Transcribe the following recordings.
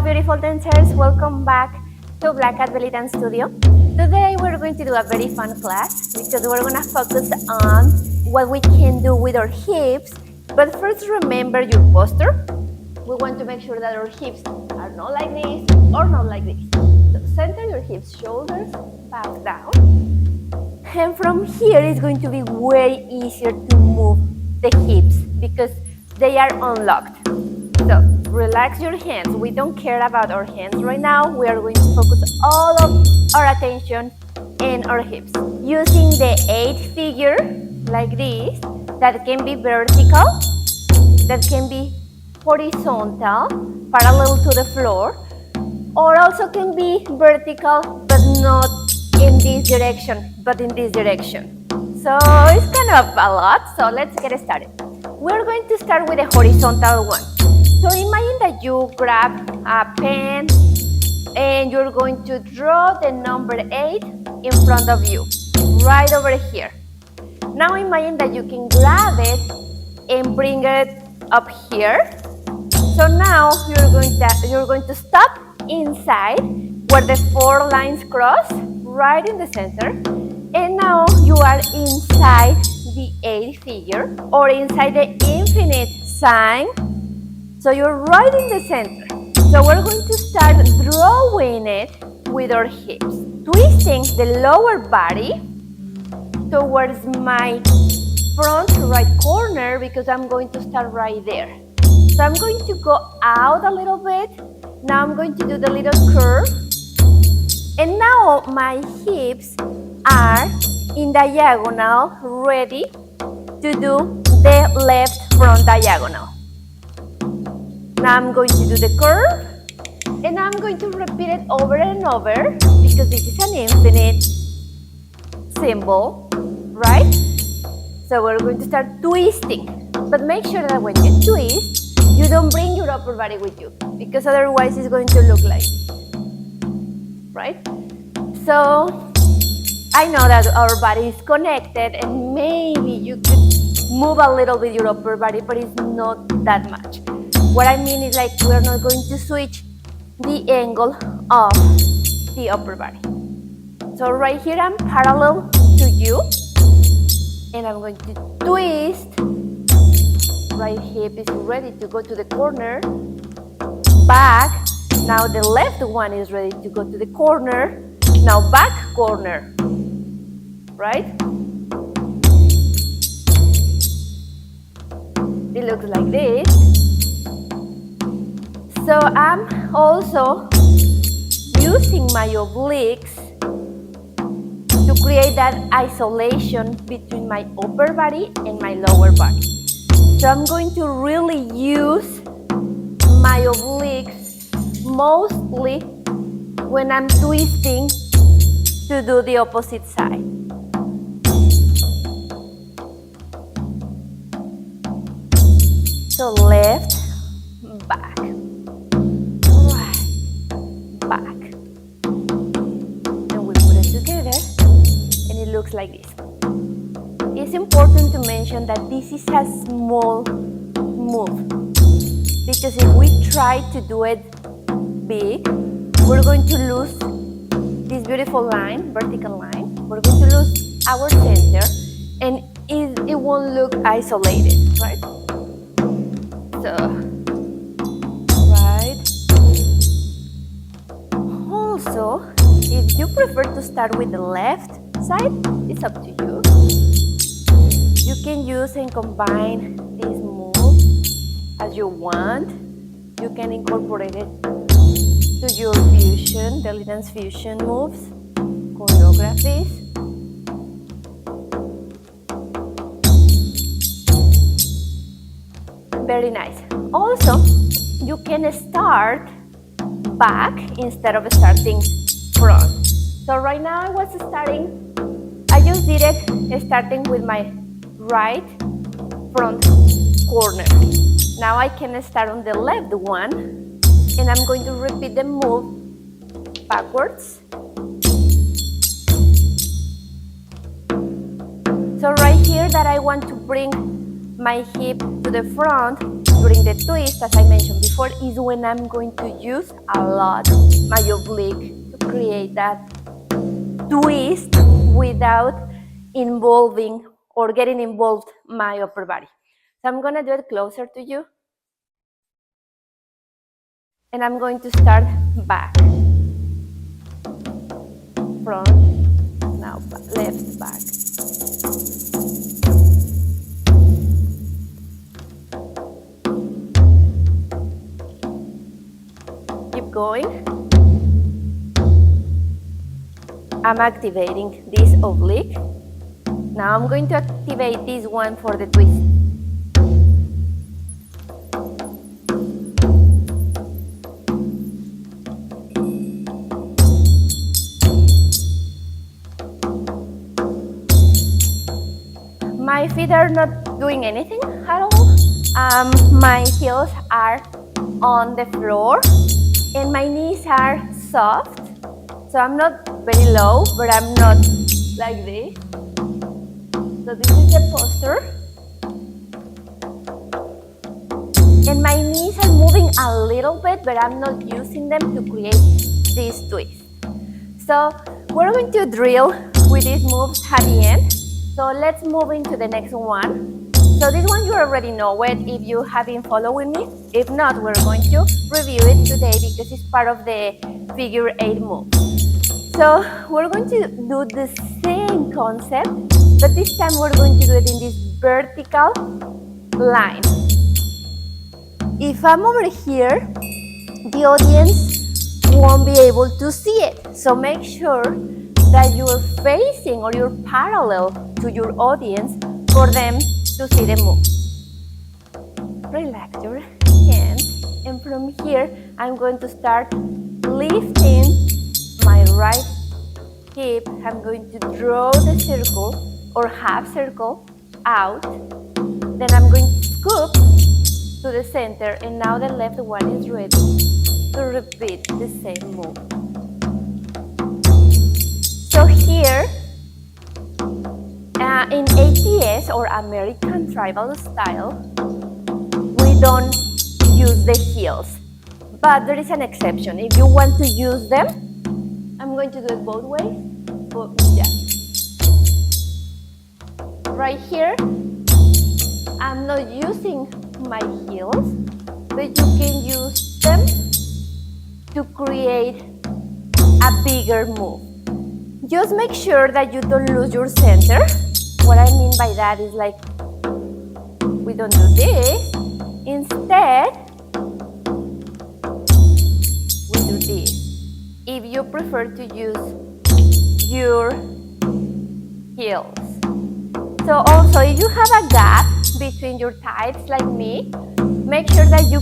Hello beautiful dancers, welcome back to Black Cat Belly Dance Studio. Today we're going to do a very fun class because we're going to focus on what we can do with our hips. But first remember your posture. We want to make sure that our hips are not like this or not like this. So center your hips, shoulders back down. And from here it's going to be way easier to move the hips because they are unlocked. So relax your hands. We don't care about our hands right now. We are going to focus all of our attention in our hips. Using the 8 figure like this, that can be vertical, that can be horizontal, parallel to the floor, or also can be vertical, but not in this direction, but in this direction. So it's kind of a lot, so let's get started. We're going to start with the horizontal one. So imagine that you grab a pen and you're going to draw the number 8 in front of you, right over here. Now imagine that you can grab it and bring it up here. So now you're going to stop inside where the 4 lines cross, right in the center. And now you are inside the 8 figure or inside the infinite sign. So you're right in the center. So we're going to start drawing it with our hips, twisting the lower body towards my front right corner because I'm going to start right there. So I'm going to go out a little bit. Now I'm going to do the little curve. And now my hips are in diagonal, ready to do the left front diagonal. Now I'm going to do the curve, and I'm going to repeat it over and over because this is an infinite symbol, right? So we're going to start twisting, but make sure that when you twist, you don't bring your upper body with you because otherwise it's going to look like this, right? So I know that our body is connected and maybe you could move a little bit your upper body, but it's not that much. What I mean is like we're not going to switch the angle of the upper body. So right here I'm parallel to you and I'm going to twist. Right hip is ready to go to the corner. Back. Now the left one is ready to go to the corner. Now back corner. Right? It looks like this. So I'm also using my obliques to create that isolation between my upper body and my lower body. So I'm going to really use my obliques mostly when I'm twisting to do the opposite side. So left, back. Back, and we put it together and it looks like this. It's important to mention that this is a small move because if we try to do it big, we're going to lose this beautiful line, vertical line. We're going to lose our center and it won't look isolated, right? So also, if you prefer to start with the left side, it's up to you. You can use and combine this move as you want. You can incorporate it to your fusion, belly dance fusion moves, choreographies. Very nice. Also, you can start back instead of starting front. So right now I just did it starting with my right front corner. Now I can start on the left one and I'm going to repeat the move backwards. So right here that I want to bring my hip to the front during the twist, as I mentioned before, is when I'm going to use a lot my oblique to create that twist without involving or getting involved my upper body. So I'm gonna do it closer to you. And I'm going to start back, front, now left, back. Keep going. I'm activating this oblique. Now I'm going to activate this one for the twist. My feet are not doing anything at all. My heels are on the floor and my knees are soft. So I'm not very low, but I'm not like this. So this is the posture. And my knees are moving a little bit, but I'm not using them to create this twist. So we're going to drill with these moves at the end. So let's move into the next one. So this one you already know it if you have been following me. If not, we're going to review it today because it's part of the figure 8 move. So we're going to do the same concept, but this time we're going to do it in this vertical line. If I'm over here, the audience won't be able to see it. So make sure that you're facing or you're parallel to your audience for them to see the move. Relax your hands, and from here I'm going to start lifting my right hip. I'm going to draw the circle or half circle out. Then I'm going to scoop to the center, and now the left one is ready to repeat the same move. So here, in ATS or American Tribal Style, we don't use the heels, but there is an exception. If you want to use them, I'm going to do it both ways. But yeah. Right here, I'm not using my heels, but you can use them to create a bigger move. Just make sure that you don't lose your center. What I mean by that is like, we don't do this. Instead, we do this. If you prefer to use your heels. So also, if you have a gap between your thighs like me, make sure that you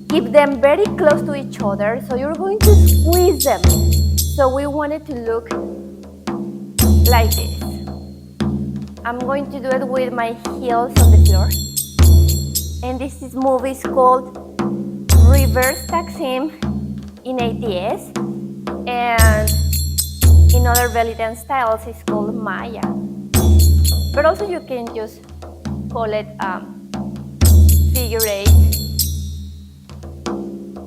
keep them very close to each other. So you're going to squeeze them. So we want it to look like this. I'm going to do it with my heels on the floor. And this move is called reverse taksim in ATS. And in other belly dance styles, it's called Maya. But also you can just call it figure 8.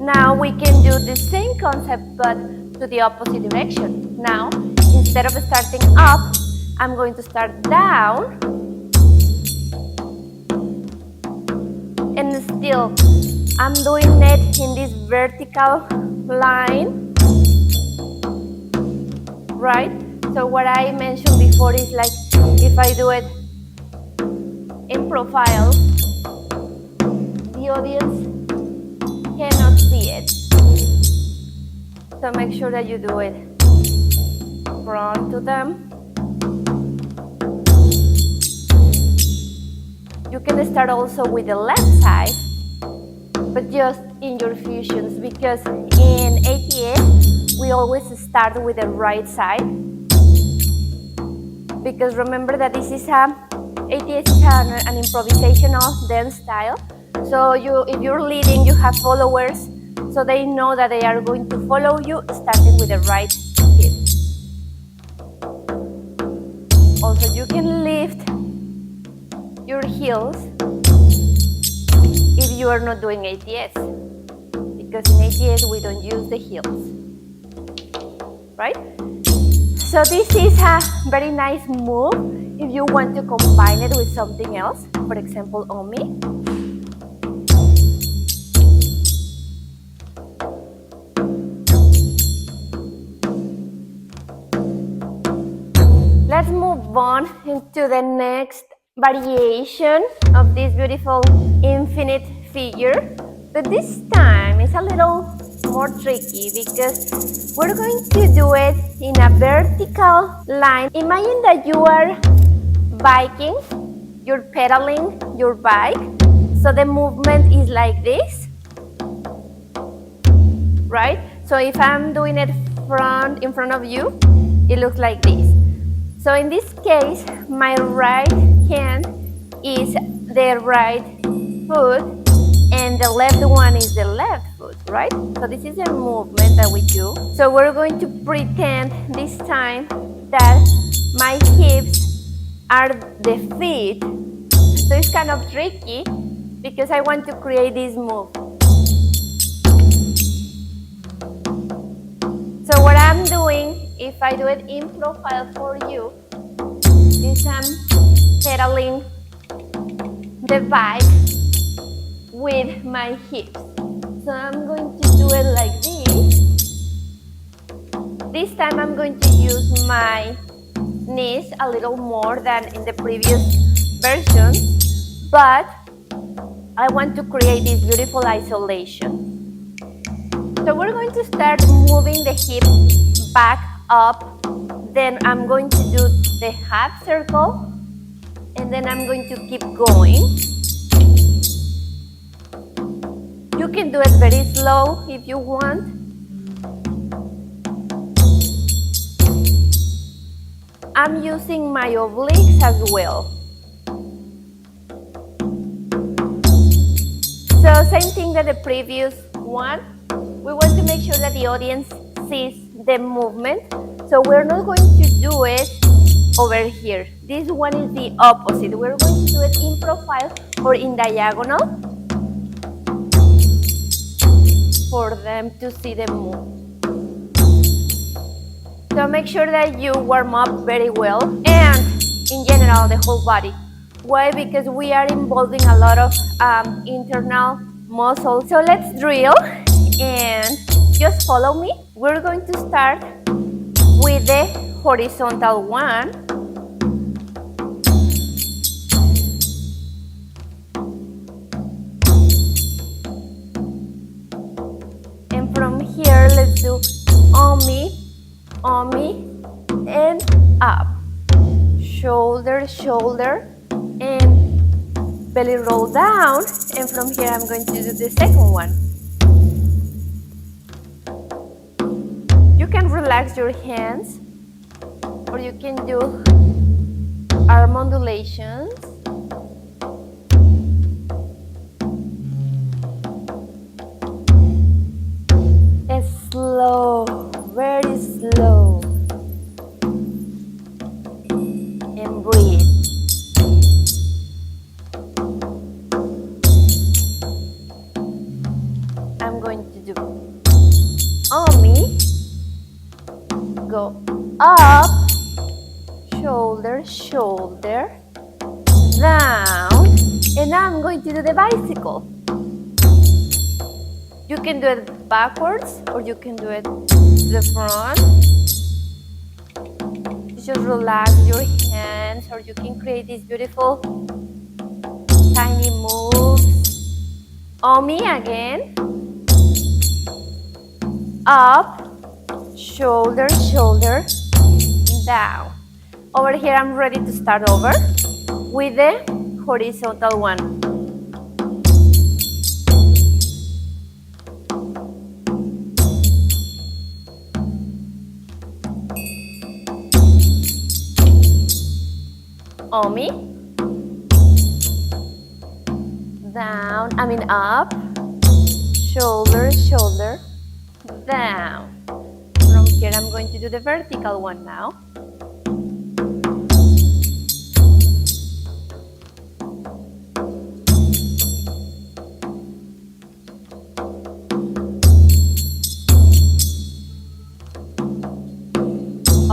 Now we can do the same concept but to the opposite direction. Now, instead of starting up, I'm going to start down. And still, I'm doing it in this vertical line. Right? So what I mentioned before is like, if I do it in profile, the audience cannot see it. So make sure that you do it front to them. You can start also with the left side, but just in your fusions, because in ATS we always start with the right side. Because remember that this is ATS is an improvisational dance style. So if you're leading, you have followers, so they know that they are going to follow you, starting with the right hip. Also, you can lift your heels if you are not doing ATS, because in ATS we don't use the heels, right? So this is a very nice move if you want to combine it with something else, for example, Omi. Let's move on into the next variation of this beautiful infinite figure, but this time it's a little more tricky because we're going to do it in a vertical line. Imagine that you are biking, you're pedaling your bike, so the movement is like this, right? So if I'm doing it in front of you, it looks like this. So in this case, my right hand is the right foot and the left one is the left foot, right? So this is a movement that we do. So we're going to pretend this time that my hips are the feet. So it's kind of tricky because I want to create this move. So what I'm doing, if I do it in profile for you, is I'm pedaling the bike with my hips. So I'm going to do it like this. This time I'm going to use my knees a little more than in the previous version, but I want to create this beautiful isolation. So we're going to start moving the hip back up, then I'm going to do the half circle, and then I'm going to keep going. You can do it very slow if you want. I'm using my obliques as well. So same thing that the previous one. We want to make sure that the audience sees the movement. So we're not going to do it over here. This one is the opposite. We're going to do it in profile or in diagonal for them to see the move. So make sure that you warm up very well, and in general the whole body. Why? Because we are involving a lot of internal muscles. So let's drill and just follow me. We're going to start with the horizontal one. And from here, let's do Omi, Omi, and up. Shoulder, shoulder, and belly roll down. And from here, I'm going to do the second one. You can relax your hands, or you can do arm undulations. Slow, very slow. And breathe. I'm going to do Omi. Go up, shoulder, shoulder, down, and now I'm going to do the bicycle. You can do it backwards or you can do it to the front. Just relax your hands, or you can create these beautiful tiny moves. Omi again. Up, shoulder, shoulder, down. Over here I'm ready to start over with the horizontal one. Omi, down, up, shoulder, shoulder, down. From here I'm going to do the vertical one now.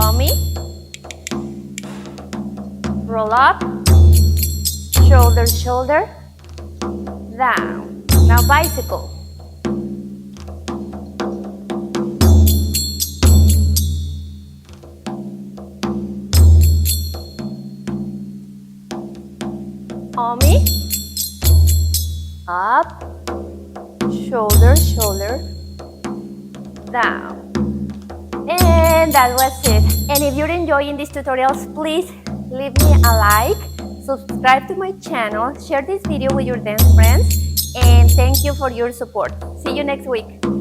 Ommi, roll up, shoulder, shoulder, down. Now bicycle. Ommi, up, shoulder, shoulder, down. And that was it. And if you're enjoying these tutorials, please leave me a like, subscribe to my channel, share this video with your dance friends, and thank you for your support. See you next week.